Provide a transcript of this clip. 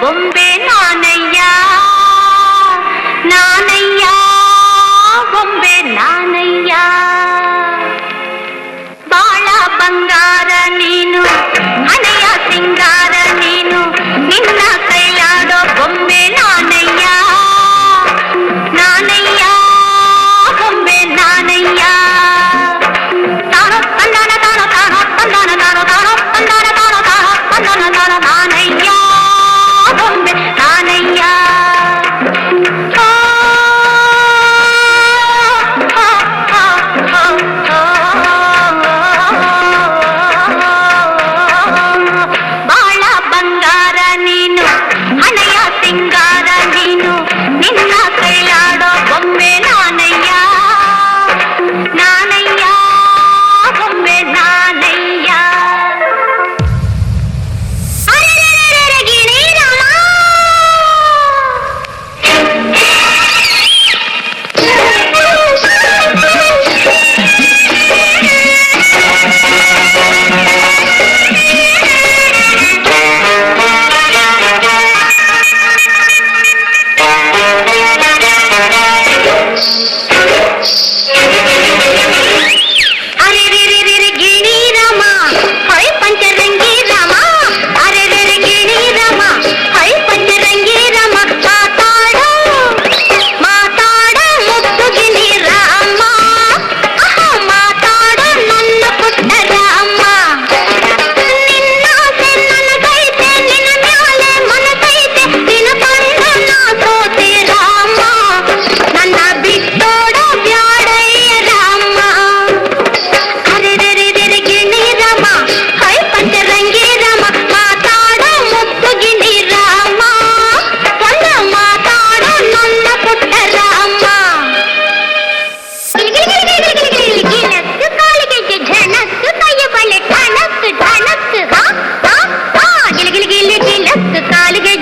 ಬೊಂಬೆ ನಾನಯ್ಯ ನಾನಯ್ಯ ಬೊಂಬೆ ನಾನಯ್ಯ ಬಾಳ ಬಂಗಾರ ನೀನು ಹಣೆಯ ಸಿಂಗಾರ ನೀನು ನಿನ್ನ ಕೈಲಾಡೋ ಬೊಂಬೆ ನಾನಯ್ಯ ನಾನಯ್ಯ ಬೊಂಬೆ ನಾನಯ್ಯ ತಾನೋ ತಂದಾನ ತಾನೋ ತಾನೋ ತಂದಾನ ತಾನೋ ತಾನೋ ತಂದಾನ ತಾನೋ ತಾನೋ ತಂದಾನ ತಾನೋ ನಾನಯ್ಯ ಬೊಂಬೆ ನಾನಯ್ಯ ಬಾಳ ಬಂಗಾರ ನೀನು ಹಣೆಯ ಸಿಂಗಾರ ನೀನು ನಿನ್ನ ಕೈಲಾಡೋ ಬೊಂಬೆ ನಾನಯ್ಯ ನಾನಯ್ಯ ಬೊಂಬೆ ನಾನಯ್ಯ ಗಿಣಿ ರಾಮ ಅರೆ ರೇ ರೇ ರೇ ರೇ ಗಿಣಿ ರಾಮ ಹೈ ಪಂಚರಂಗಿ ರಾಮ ಅರೆ ರೇ ರೇ ಗಿಣಿ ರಾಮ ಹೈ ಪಂಚರಂಗಿ ರಾಮ ಮಾತಾಡೋ ಮಾತಾಡ ಮುತ್ತು ಗಿಣಿ ರಾಮ ಮಾತಾಡೋ ನನ್ನ ಪುಟ್ಟ ರಾಮ ನಿನ್ನಾಸೆ ನನಗೈತೆ ನಿನ್ನ ಮ್ಯಾಲೆ ಮನಸೈತೆ ನಿನ್ನ ಕಂಡು ನಾ ಸೋತೆ ರಾಮ ನನ್ನ ಬಿಟ್ಟೋಡೋ ಬ್ಯಾಡಯ್ಯ ರಾಮ ಅರೆ ರೇ ರೇ ರೇ ರೇ ಗಿಣಿ ರಾಮ ಹೈ ಪಂಚರಂಗಿ ರಾಮ ಮಾತಾಡೋ ಮುತ್ತು ಗಿಣಿ ರಾಮ ಒಂದು ಮಾತಾಡೋ ನನ್ನ ಪುಟ್ಟ ರಾಮ ಗಿಣತ್ತು ಕಾಲಿಗೆ ಝಣತ್ತು ಕೈಯ ಬಳೆ ಠಣತ್ತು ಠಣತ್ತು ಗಿಲಿ ಗಿಲಿ ಗಿಲಿ ಗಿಣತ್ತು ಕಾಲಿಗೆ